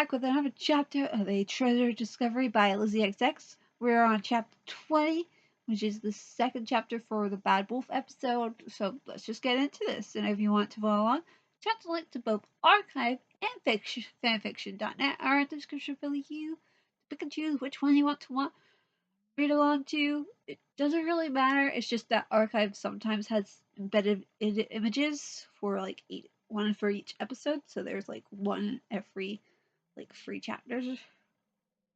back with another chapter of A Treasure Discovery by LizzeXX. We're on chapter 20, which is the second chapter for the Bad Wolf episode. So let's just get into this. And if you want to follow along, check the link to both archive and fanfiction.net are in the description for you. Pick and choose which one you want to read along to. It doesn't really matter. It's just that archive sometimes has embedded images for like one for each episode. So there's like one every like 3 chapters,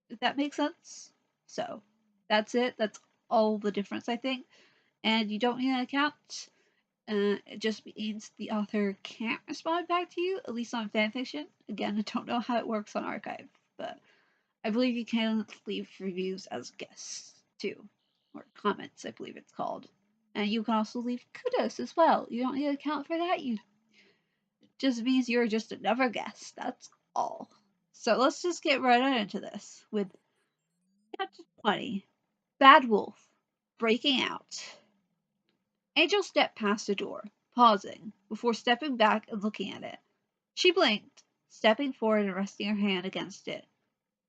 if that makes sense. So that's it. That's all the difference, I think. And you don't need an account. It just means the author can't respond back to you, at least on fanfiction. Again, I don't know how it works on archive, but I believe you can leave reviews as guests too, or comments, I believe it's called. And you can also leave kudos as well. You don't need an account for that. It just means you're just another guest. That's all. So let's just get right into this with chapter 20, Bad Wolf, Breaking Out. Angel stepped past the door, pausing, before stepping back and looking at it. She blinked, stepping forward and resting her hand against it.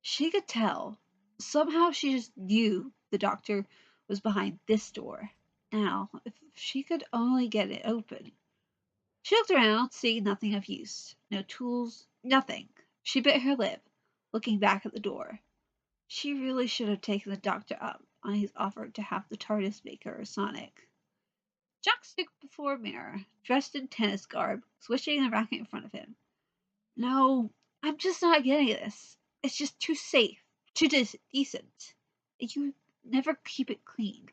She could tell. Somehow she just knew the doctor was behind this door. Now, if she could only get it open. She looked around, seeing nothing of use. No tools, nothing. She bit her lip, looking back at the door. She really should have taken the doctor up on his offer to have the TARDIS make her a Sonic. Jack stood before a mirror, dressed in tennis garb, swishing the racket in front of him. No, I'm just not getting this. It's just too safe, too decent. You never keep it clean.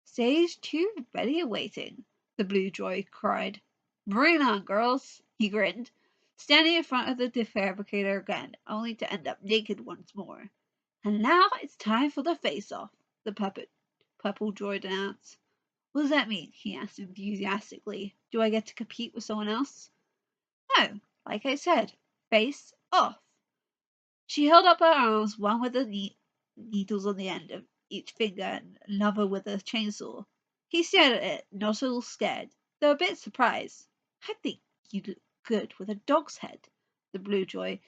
Stage 2 ready and waiting, the blue droid cried. Bring it on, girls, he grinned, standing in front of the defabricator again, only to end up naked once more. And now it's time for the face-off, the purple droid announced. What does that mean? He asked enthusiastically. Do I get to compete with someone else? No, like I said, face off. She held up her arms, one with the needles on the end of each finger and another with a chainsaw. He stared at it, not a little scared, though a bit surprised. I think you look good with a dog's head, the blue joy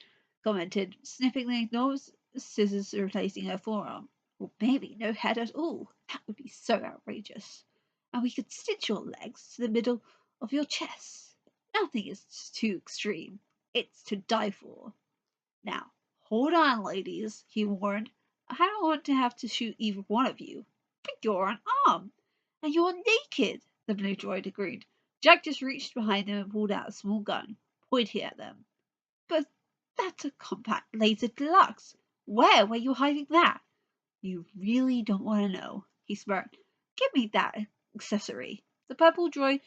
commented, sniffing the enormous scissors replacing her forearm. Or maybe no head at all. That would be so outrageous. And we could stitch your legs to the middle of your chest. Nothing is too extreme. It's to die for. Now, hold on, ladies, he warned. I don't want to have to shoot either one of you. But you're unarmed. And you're naked, the blue droid agreed. Jack just reached behind them and pulled out a small gun, pointing at them. But that's a compact laser deluxe. Where were you hiding that? You really don't want to know, he smirked. Give me that accessory. The purple droid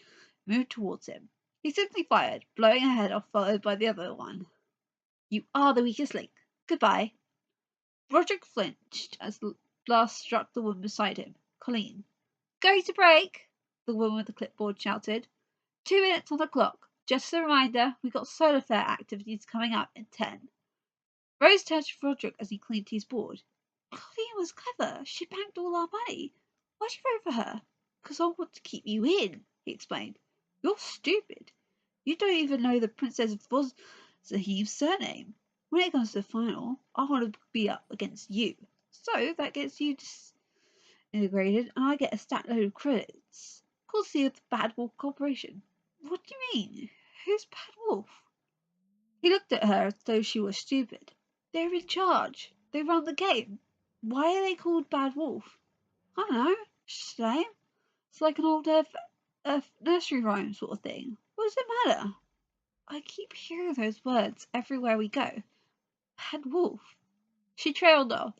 moved towards him. He simply fired, blowing her head off, followed by the other one. You are the weakest link. Goodbye. Roderick flinched as the blast struck the woman beside him, Colleen. Going to break, the woman with the clipboard shouted. 2 minutes on the clock. Just a reminder, we got solar flare activities coming up in 10. Rose turned to Roderick as he cleaned his board. Colleen was clever. She banked all our money. Why'd you vote for her? Because I want to keep you in, he explained. You're stupid. You don't even know the Princess Vozahim's surname. When it comes to the final, I want to be up against you. So that gets you integrated, and I get a stack load of credits. Courtesy of the Bad Wolf Corporation. What do you mean? Who's Bad Wolf? He looked at her as though she was stupid. They're in charge. They run the game. Why are they called Bad Wolf? I don't know. Just name. It's like an old nursery rhyme sort of thing. What does it matter? I keep hearing those words everywhere we go. Bad Wolf. She trailed off,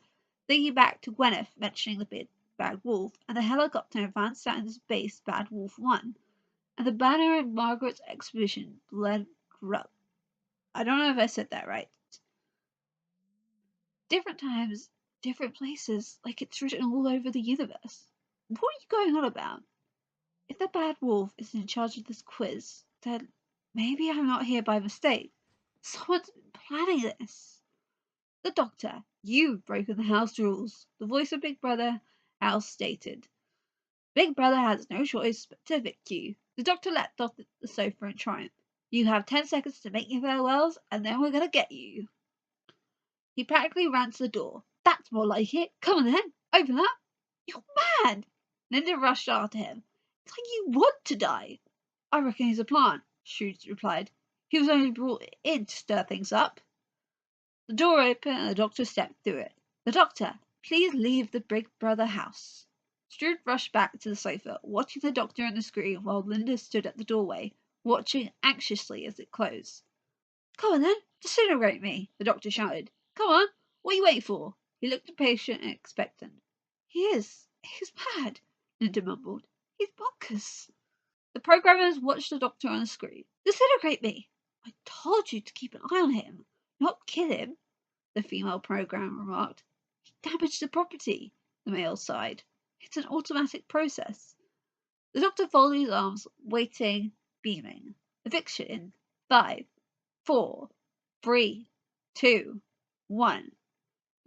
thinking back to Gwyneth mentioning the big Bad Wolf, and the helicopter advanced out into space Bad Wolf 1, and the banner in Margaret's exhibition led Grub. I don't know if I said that right. Different times, different places, like it's written all over the universe. What are you going on about? If the Bad Wolf is in charge of this quiz, then maybe I'm not here by mistake. Someone's been planning this. The doctor, you've broken the house rules, the voice of Big Brother Al stated. Big Brother has no choice but to evict you. The doctor leapt off the sofa in triumph. You have 10 seconds to make your farewells, and then we're going to get you. He practically ran to the door. That's more like it. Come on then, open up. You're mad. Linda rushed after him. It's like you want to die. I reckon he's a plant, Scrooge replied. He was only brought in to stir things up. The door opened and the doctor stepped through it. The doctor, please leave the Big Brother house. Scrooge rushed back to the sofa, watching the doctor on the screen while Linda stood at the doorway, watching anxiously as it closed. Come on then, disintegrate me, the doctor shouted. Come on, what are you waiting for? He looked impatient and expectant. He's mad, Linda mumbled. He's bonkers. The programmers watched the doctor on the screen. Disintegrate me! I told you to keep an eye on him, not kill him, the female programmer remarked. He damaged the property, the male sighed. It's an automatic process. The doctor folded his arms, waiting, beaming. Eviction in 5, 4, 3, 2, 1.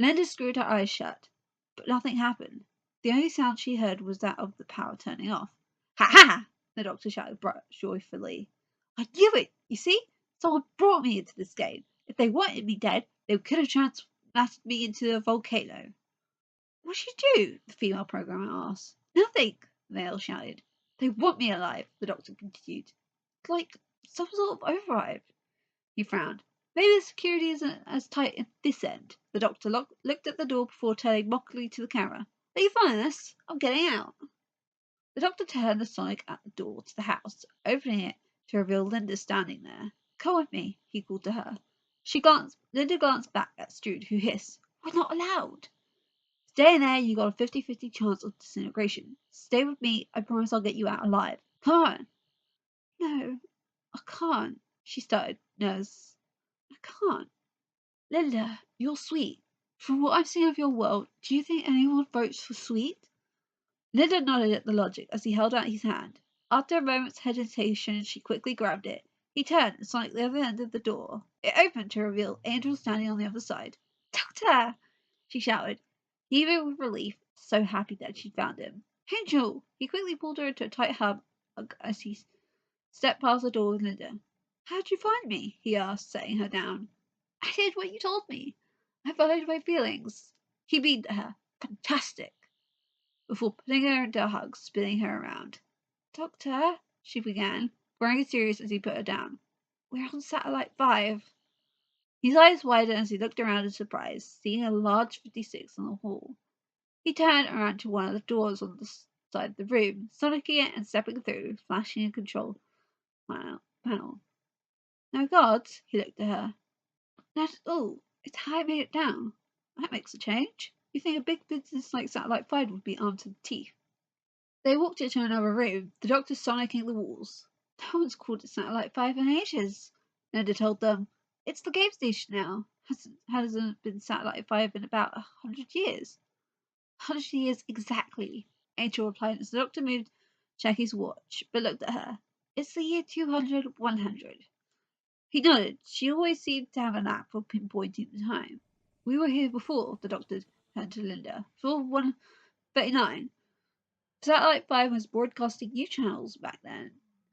Linda screwed her eyes shut, but nothing happened. The only sound she heard was that of the power turning off. Ha ha! The doctor shouted joyfully. I knew it! You see? Someone brought me into this game. If they wanted me dead, they could have transplanted me into a volcano. What should you do? The female programmer asked. Nothing, the male shouted. They want me alive, the doctor continued. Like some sort of override. He frowned. Maybe the security isn't as tight at this end. The doctor looked at the door before turning mockingly to the camera. Are you following this? I'm getting out. The doctor turned the sonic at the door to the house, opening it to reveal Linda standing there. Come with me, he called to her. Linda glanced back at Strood, who hissed, We're not allowed. Stay in there, you got a 50-50 chance of disintegration. Stay with me, I promise I'll get you out alive. Come on. No, I can't, she stuttered, nervous. I can't. Linda, you're sweet. From what I've seen of your world, do you think anyone votes for sweet? Linda nodded at the logic as he held out his hand. After a moment's hesitation, she quickly grabbed it. He turned and saw at the other end of the door. It opened to reveal Angel standing on the other side. Doctor! She shouted, heaving with relief, so happy that she'd found him. Angel! He quickly pulled her into a tight hug as he stepped past the door with Linda. How'd you find me? He asked, setting her down. I did what you told me. I followed my feelings. He beamed at her. Fantastic. Before putting her into a hug, spinning her around. Doctor, she began, growing serious as he put her down. We're on Satellite 5. His eyes widened as he looked around in surprise, seeing a large 56 on the wall. He turned around to one of the doors on the side of the room, sonicking it and stepping through, flashing a control panel. No guards, he looked at her. Not at all. It's how I made it down. That makes a change. You think a big business like Satellite 5 would be armed to the teeth. They walked into another room, the doctor sonicking the walls. No one's called it Satellite 5 in ages, Linda told them. It's the game station now. Hasn't been Satellite 5 in about 100 years. 100 years exactly, Angel replied as the doctor moved to check his watch, but looked at her. It's the year 200, 100. He nodded. She always seemed to have a knack for pinpointing the time. We were here before, the doctor turned to Linda. Floor 139. Satellite 5 was broadcasting new channels back then.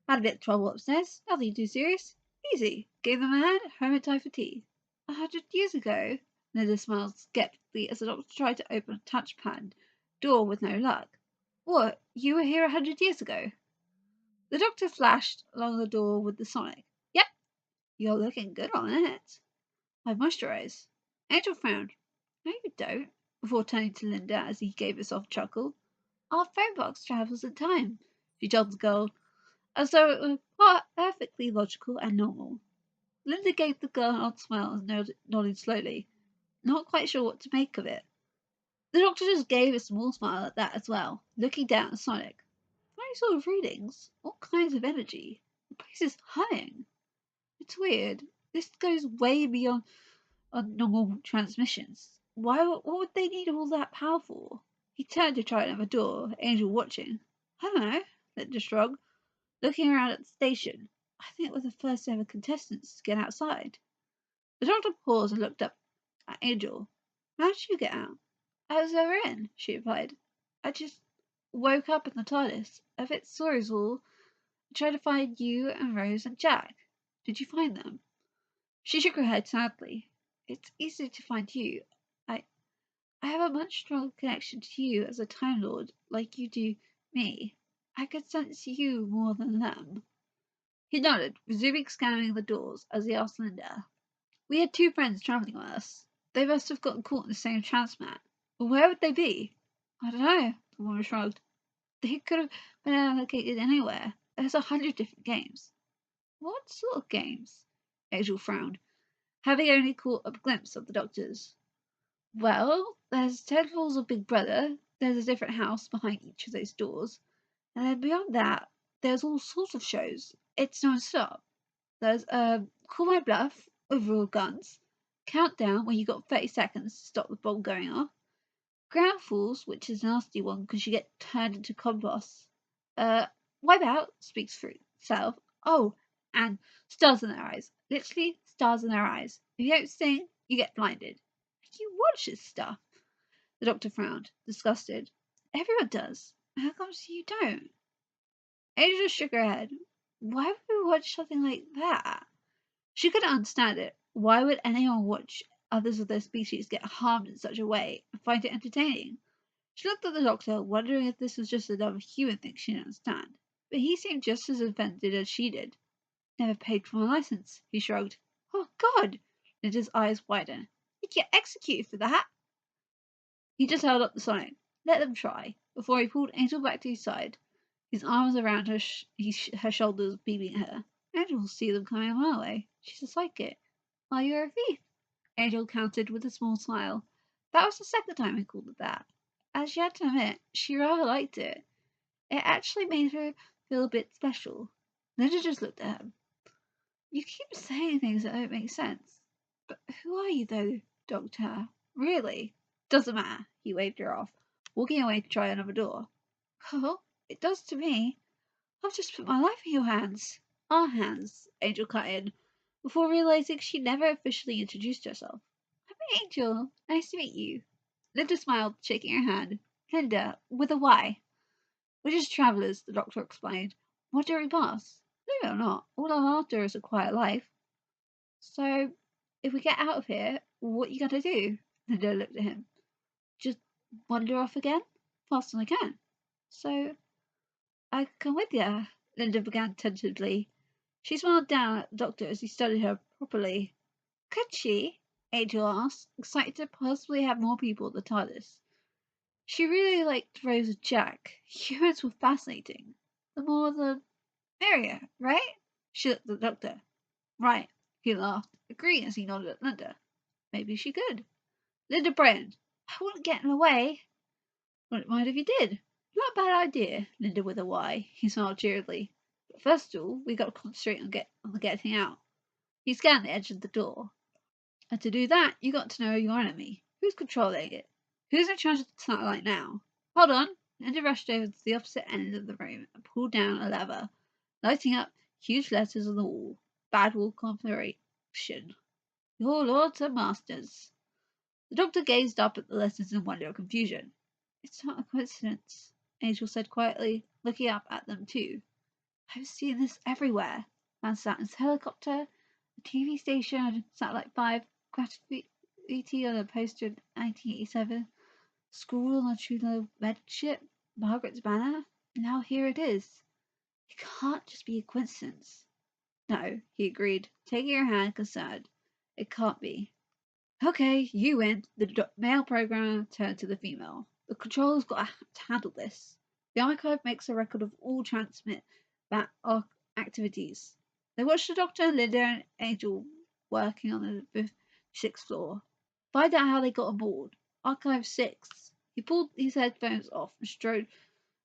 Had a bit of trouble upstairs. Nothing too serious. Easy. Gave them a hand. Home in time for tea. 100 years ago? Linda smiled skeptically as the doctor tried to open a touchpad door with no luck. What? You were here 100 years ago? The doctor flashed along the door with the sonic. Yep. You're looking good on it. I moisturize. Angel frowned. No, you don't. Before turning to Linda as he gave a soft chuckle. Our phone box travels in time, she told the girl, as though it were perfectly logical and normal. Linda gave the girl an odd smile and nodded slowly, not quite sure what to make of it. The doctor just gave a small smile at that as well, looking down at Sonic. Funny sort of readings, all kinds of energy. The place is humming. It's weird. This goes way beyond normal transmissions. What would they need all that power for? He turned to try another door, Angel watching. I don't know, Linda shrugged, looking around at the station. I think we're the first ever contestants to get outside. The doctor paused and looked up at Angel. How did you get out? I was never in, she replied. I just woke up in the TARDIS, a bit sore as all. I tried to find you and Rose and Jack. Did you find them? She shook her head sadly. It's easier to find you. I I have a much stronger connection to you as a Time Lord, like you do me. I could sense you more than them. He nodded, resuming scanning the doors as he asked Linda. We had two friends travelling with us. They must have gotten caught in the same transmat. But where would they be? I don't know, the woman shrugged. They could have been allocated anywhere. There's 100 different games. What sort of games? Angel frowned, having only caught a glimpse of the doctors. Well, there's 10 floors of Big Brother, there's a different house behind each of those doors, and then beyond that, there's all sorts of shows. It's non-stop. There's Call My Bluff with real guns, Countdown where you got 30 seconds to stop the bomb going off, Ground Falls, which is a nasty one because you get turned into compost. Wipeout speaks for itself. Oh, and stars in their eyes. Literally stars in their eyes. If you don't sing, you get blinded. You watch this stuff. The doctor frowned, disgusted. Everyone does. How come you don't? Angel shook her head. Why would we watch something like that? She couldn't understand it. Why would anyone watch others of their species get harmed in such a way and find it entertaining? She looked at the doctor, wondering if this was just another human thing she didn't understand. But he seemed just as offended as she did. Never paid for my license, he shrugged. Oh, God! Linda's eyes widened. You'd get executed for that. He just held up the sign. Let them try, before he pulled Angel back to his side, his arms around her shoulders, beaming at her. Angel will see them coming a mile away. She's a psychic. Are you a thief? Angel countered with a small smile. That was the second time he called it that. As she had to admit, she rather liked it. It actually made her feel a bit special. Linda just looked at him. You keep saying things that don't make sense. But who are you, though, Doctor? Really? Doesn't matter. He waved her off, walking away to try another door. Oh, it does to me. I've just put my life in your hands. Our hands, Angel cut in, before realizing she never officially introduced herself. I'm Angel. Nice to meet you. Linda smiled, shaking her hand. Linda, with a Y. We're just travellers, the doctor explained. Wandering past. Believe it or not, all I'm after is a quiet life. So, if we get out of here, what you gonna do? Linda looked at him. Just wander off again? Faster than I can. So, I can come with you, Linda began tentatively. She smiled down at the doctor as he studied her properly. Could she? Angel asked, excited to possibly have more people at the TARDIS. She really liked Rose and Jack. Humans were fascinating. The more the merrier, right? She looked at the doctor. Right, he laughed, agreeing as he nodded at Linda. Maybe she could. Linda brightened. I wouldn't get in the way. Wouldn't mind if you did. Not a bad idea, Linda with a Y. He smiled cheerily. But first of all, we got to concentrate on getting out. He scanned the edge of the door. And to do that, you got to know your enemy. Who's controlling it? Who's in charge of the satellite now? Hold on. Linda rushed over to the opposite end of the room and pulled down a lever, lighting up huge letters on the wall. Bad Wolf Confederation. Your lords and masters. The doctor gazed up at the letters in wonder and confusion. It's not a coincidence, Angel said quietly, looking up at them too. I've seen this everywhere. On Saturn's helicopter, the TV station, Satellite 5, graffiti on a poster in 1987, school on a Trudeau red ship, Margaret's banner. Now here it is. It can't just be a coincidence. No, he agreed, taking her hand concerned. It can't be. Okay, you win. The male programmer turned to the female. The controller's got to handle this. The archive makes a record of all transmit that activities. They watched the doctor and Linda and Angel working on the sixth floor. Find out how they got aboard. Archive 6. He pulled his headphones off and strode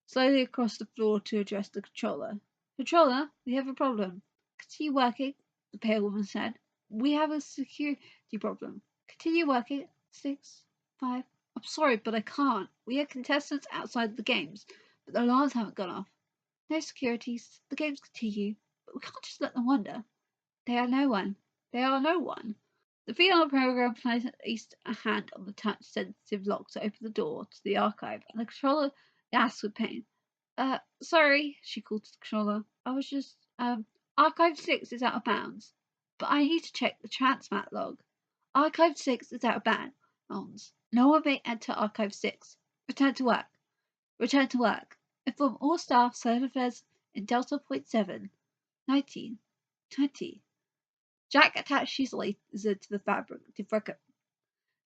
slowly across the floor to address the controller. Controller, we have a problem. Continue working, the pale woman said. We have a security problem. Continue working. 6, 5. I'm sorry, but I can't. We have contestants outside the games, but the alarms haven't gone off. No securities. The games continue, but we can't just let them wander. They are no one. They are no one. The female program placed a hand on the touch-sensitive lock to open the door to the archive, and the controller gasped with pain. Sorry, she called to the controller. I was just, Archive 6 is out of bounds, but I need to check the transmat log. Archive 6 is out of bounds. No one may enter Archive 6. Return to work. Return to work. Inform all staff service in Delta Point 7. 19. 20. Jack attached his laser to the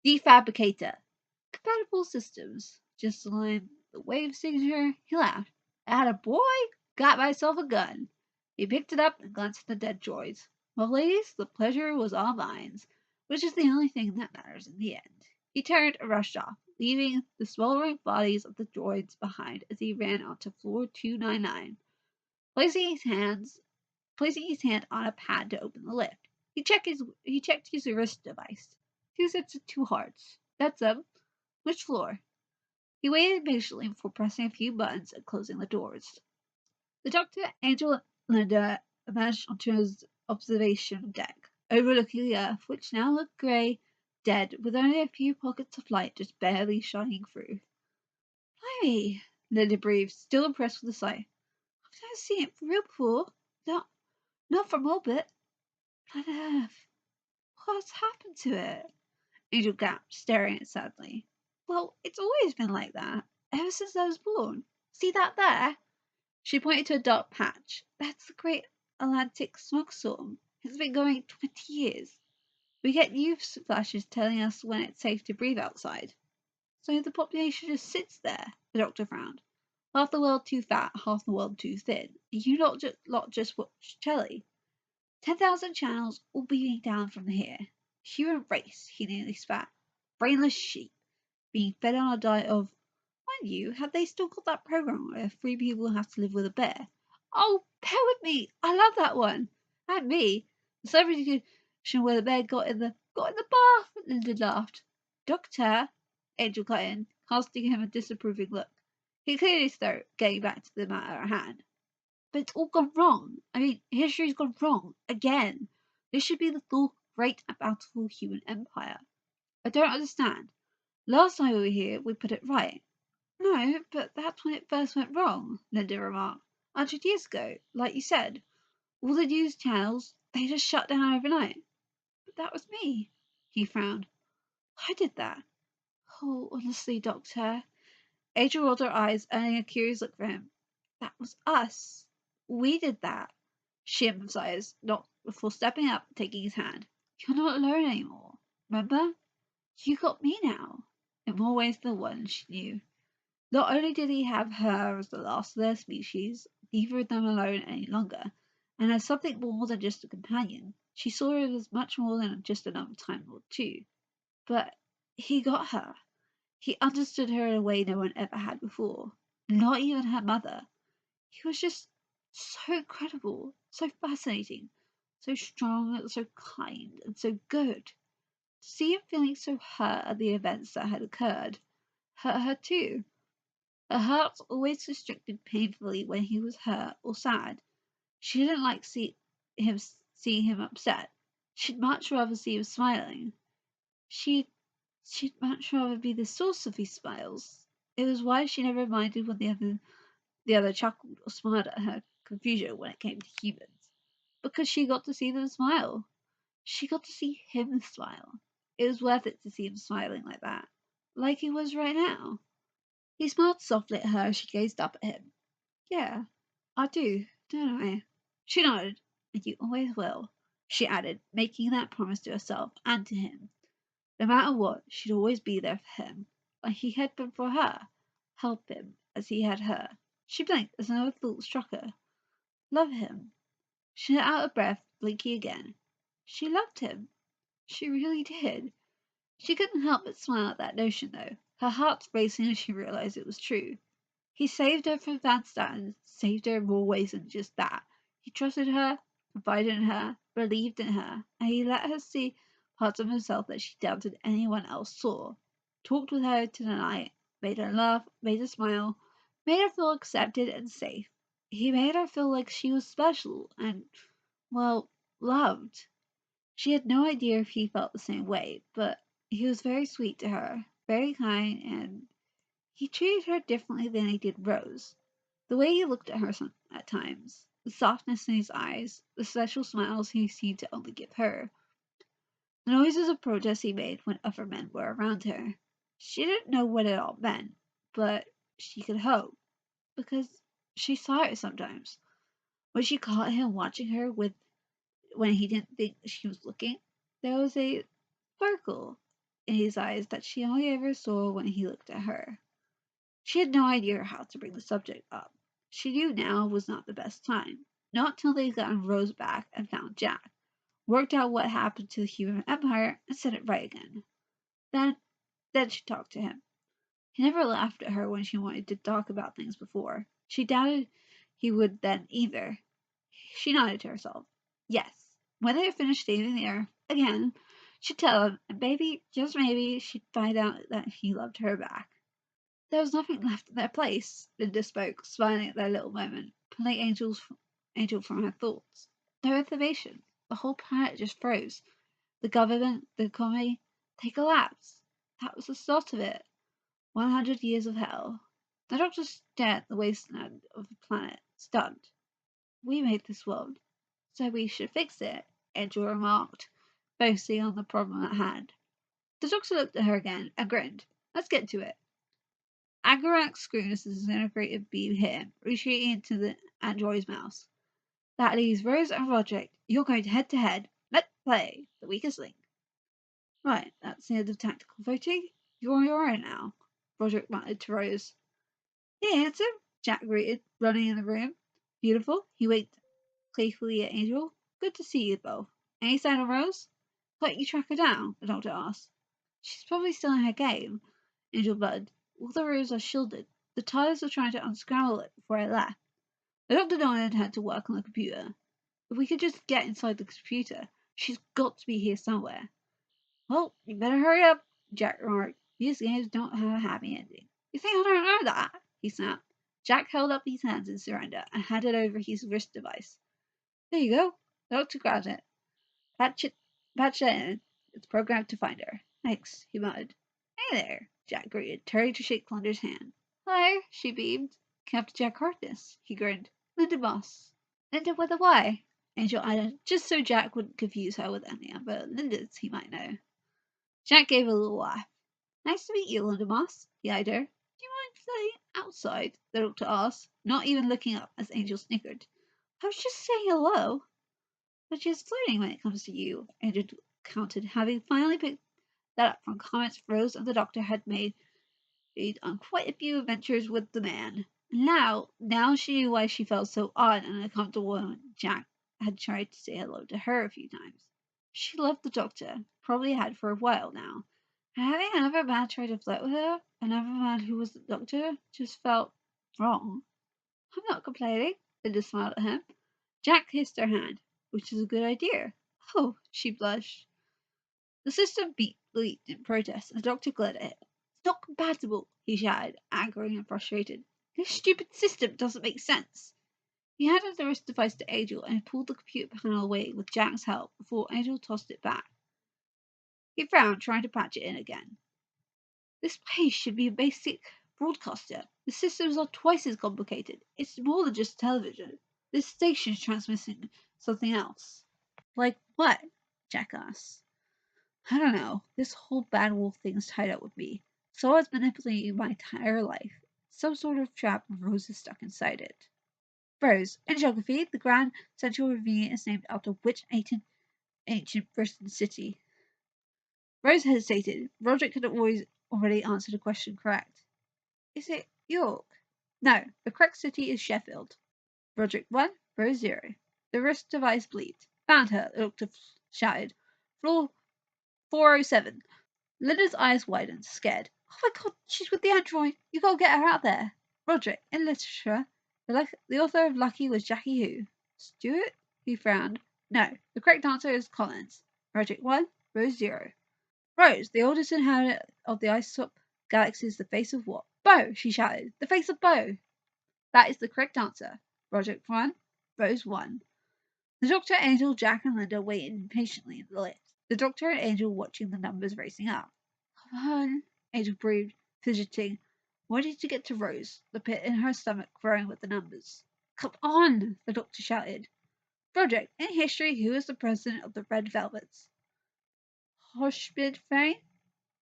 defabricator. Compatible systems. Just align the wave signature. He laughed. Atta boy! Got myself a gun. He picked it up and glanced at the dead droids. Well, ladies, the pleasure was all mine, which is the only thing that matters in the end. He turned and rushed off, leaving the smoldering bodies of the droids behind as he ran onto floor 299. Placing his hand on a pad to open the lift. He checked his wrist device. 2 sets of 2 hearts. That's them. Which floor? He waited patiently before pressing a few buttons and closing the doors. The doctor, Angel, and Linda emerged onto his observation deck, overlooking the earth, which now looked grey, dead, with only a few pockets of light just barely shining through. Blimey, Linda breathed, still impressed with the sight. I've never seen it for real before. Not from orbit. Planet Earth. What's happened to it? Angel gasped, staring at it sadly. Well, it's always been like that, ever since I was born. See that there? She pointed to a dark patch. That's the Great Atlantic Smoke Storm. It's been going 20 years. We get news flashes telling us when it's safe to breathe outside. So the population just sits there, the doctor frowned. Half the world too fat, half the world too thin. You lot just watch telly. 10,000 channels all beaming down from here. Human race, he nearly spat. Brainless sheep, being fed on a diet of... Mind you, have they still got that program where 3 people have to live with a bear? Oh, bear with me! I love that one! And me! The celebrity where the bear got in the bath! Linda laughed. Doctor, Angel cut in, casting him a disapproving look. He cleared his throat, getting back to the matter at hand. But it's all gone wrong. I mean, history's gone wrong. Again. This should be the full, great and bountiful human empire. I don't understand. Last time we were here, we put it right. No, but that's when it first went wrong, Linda remarked. 100 years ago, like you said. All the news channels, they just shut down overnight. But that was me. He frowned. I did that. Oh, honestly, Doctor. Adrian rolled her eyes, earning a curious look for him. That was us. We did that, she emphasized, not before stepping up and taking his hand. You're not alone anymore. Remember? You got me now. In more ways than one, she knew. Not only did he have her as the last of their species, neither of them alone any longer, and as something more than just a companion, she saw her as much more than just another Time Lord too. But he got her. He understood her in a way no one ever had before. Not even her mother. He was just so incredible, so fascinating, so strong, so kind, and so good. To see him feeling so hurt at the events that had occurred hurt her too. Her heart always constricted painfully when he was hurt or sad. She didn't like seeing him upset. She'd much rather see him smiling. She'd much rather be the source of his smiles. It was why she never minded when the other chuckled or smiled at her confusion when it came to humans. Because she got to see them smile. She got to see him smile. It was worth it to see him smiling like that. Like he was right now. He smiled softly at her as she gazed up at him. Yeah, I do, don't I? She nodded. And you always will, she added, making that promise to herself and to him. No matter what, she'd always be there for him, like he had been for her, help him as he had her. She blinked as another thought struck her. Love him. She let out a breath, blinking again. She loved him. She really did. She couldn't help but smile at that notion, though, her heart racing as she realized it was true. He saved her from Van Staten, saved her in more ways than just that. He trusted her, confided in her, believed in her, and he let her see parts of himself that she doubted anyone else saw. Talked with her to the night, made her laugh, made her smile, made her feel accepted and safe. He made her feel like she was special and, well, loved. She had no idea if he felt the same way, but he was very sweet to her, very kind, and he treated her differently than he did Rose. The way he looked at her at times, the softness in his eyes, the special smiles he seemed to only give her. The noises of protest he made when other men were around her. She didn't know what it all meant, but she could hope, because she saw it sometimes. When she caught him watching her when he didn't think she was looking, there was a sparkle in his eyes that she only ever saw when he looked at her. She had no idea how to bring the subject up. She knew now was not the best time. Not till they got Rose back and found Jack, worked out what happened to the human empire, and set it right again. Then, then she talked to him. He never laughed at her when she wanted to talk about things before. She doubted he would then either. She nodded to herself. Yes. When they had finished saving the earth again, she'd tell him, and maybe, just maybe, she'd find out that he loved her back. There was nothing left in their place, Linda spoke, smiling at their little moment, pulling Angel from her thoughts. No information. The whole planet just froze. The government, the economy, they collapsed. That was the start of it. 100 years of hell. The doctor stared at the wasteland of the planet, stunned. We made this world, so we should fix it, Angel remarked, focusing on the problem at hand. The doctor looked at her again and grinned. Let's get to it. Agarak screamed as the disintegrated beam hit him, retreating into the android's mouth. That leaves Rose and Roderick. You're going head to head. Let's play the weakest link. Right, that's the end of tactical voting. You're on your own now, Roderick muttered to Rose. Hey, handsome, Jack greeted, running in the room. Beautiful, he winked playfully at Angel. Good to see you both. Any sign of Rose? Thought you track her down, the doctor asked. She's probably still in her game, Angel muttered. All the rooms are shielded. The TARDIS were trying to unscramble it before I left. The doctor nodded and had to work on the computer. If we could just get inside the computer, she's got to be here somewhere. Well, you better hurry up, Jack remarked. These games don't have a happy ending. You think I don't know that? He snapped. Jack held up his hands in surrender and handed over his wrist device. There you go. The doctor grabbed it. Patch it in. It's programmed to find her. Thanks, he muttered. Hey there, Jack greeted, turning to shake Flunder's hand. Hello, she beamed. Captain Jack Harkness, he grinned. Linda Moss. Linda with a Y, Angel added, just so Jack wouldn't confuse her with any other Lindas he might know. Jack gave a little laugh. Nice to meet you, Linda Moss, he eyed her. Do you mind staying outside? The doctor asked, not even looking up as Angel snickered. I was just saying hello. But she's flirting when it comes to you, Angel countered, having finally picked that up from comments Rose and the doctor had made on quite a few adventures with the man. Now she knew why she felt so odd and uncomfortable when Jack had tried to say hello to her a few times. She loved the doctor, probably had for a while now, and having another man try to flirt with her, another man who was the doctor, just felt wrong. I'm not complaining, Linda smiled at him. Jack kissed her hand, which is a good idea. Oh, she blushed. The system bleeped in protest, and the doctor glared at it. It's not compatible, he shouted, angry and frustrated. This stupid system doesn't make sense. He handed the wrist device to Angel and pulled the computer panel away with Jack's help before Angel tossed it back. He frowned, trying to patch it in again. This place should be a basic broadcaster. The systems are twice as complicated. It's more than just television. This station's transmitting something else. Like what? Jack asked. I don't know. This whole bad wolf thing's tied up with me. Someone's manipulating my entire life. Some sort of trap and Rose is stuck inside it. Rose. In geography, the Grand Central Ravine is named after which ancient Britain city? Rose hesitated. Roderick had already answered the question correct. Is it York? No, the correct city is Sheffield. Roderick 1, Rose 0. The wrist device bleeped. Found her, the doctor shouted. Floor 407. Linda's eyes widened, scared. Oh my god, she's with the android. You gotta get her out there. Roderick, in literature, the author of Lucky was Jackie who? Stewart? He frowned. No, the correct answer is Collins. Roderick 1, Rose 0. Rose, the oldest inhabitant of the Isop galaxy, is the face of what? Bo, she shouted. The face of Bo. That is the correct answer. Roderick 1, Rose 1. The Doctor, Angel, Jack, and Linda waited impatiently in the lift. The Doctor and Angel watching the numbers racing up. Come on, Angel breathed, fidgeting, wanting to get to Rose, the pit in her stomach growing with the numbers. Come on, the Doctor shouted. Roderick, in history, who is the president of the Red Velvets? Hoshbid Fane?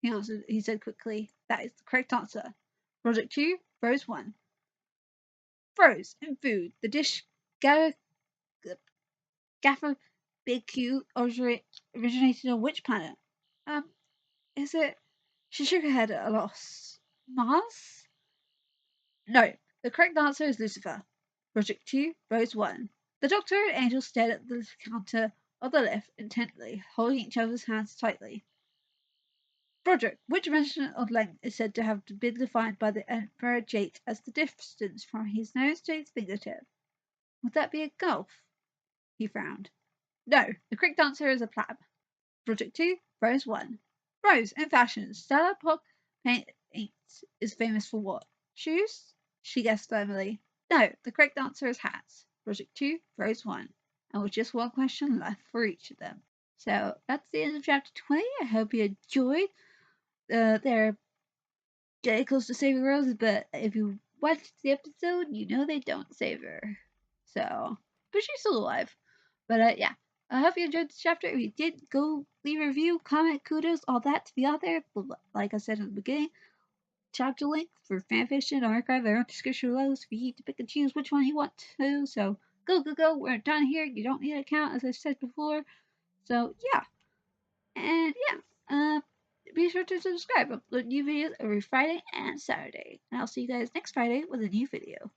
He answered. He said quickly. That is the correct answer. Project 2, Rose 1. Froze and food. The dish Gaffer Big Q originated on which planet? Is it? She shook her head at a loss. Mars? No. The correct answer is Lucifer. Project 2, Rose 1. The Doctor and Angel stared at the counter of the lift intently, holding each other's hands tightly. Broderick, which dimension of length is said to have been defined by the Emperor Jake as the distance from his nose to his fingertip? Would that be a gulf? He frowned. No, the correct answer is a plab. Project 2, Rose 1. Rose, in fashion, Stella Pop Paint is famous for what? Shoes? She guessed firmly. No, the correct answer is hats. Project 2, Rose 1. And with just one question left for each of them. So that's the end of chapter 20. I hope you enjoyed. They're getting close to saving Rose, but if you watched the episode, you know they don't save her. So, but she's still alive. But yeah, I hope you enjoyed this chapter. If you did, go leave a review, comment, kudos, all that to be out there. Like I said in the beginning, chapter link for Fanfiction archive are in the description below for you to pick and choose which one you want to. So go. We're done here. You don't need an account, as I said before. So yeah, and yeah, be sure to subscribe. I upload new videos every Friday and Saturday. And I'll see you guys next Friday with a new video.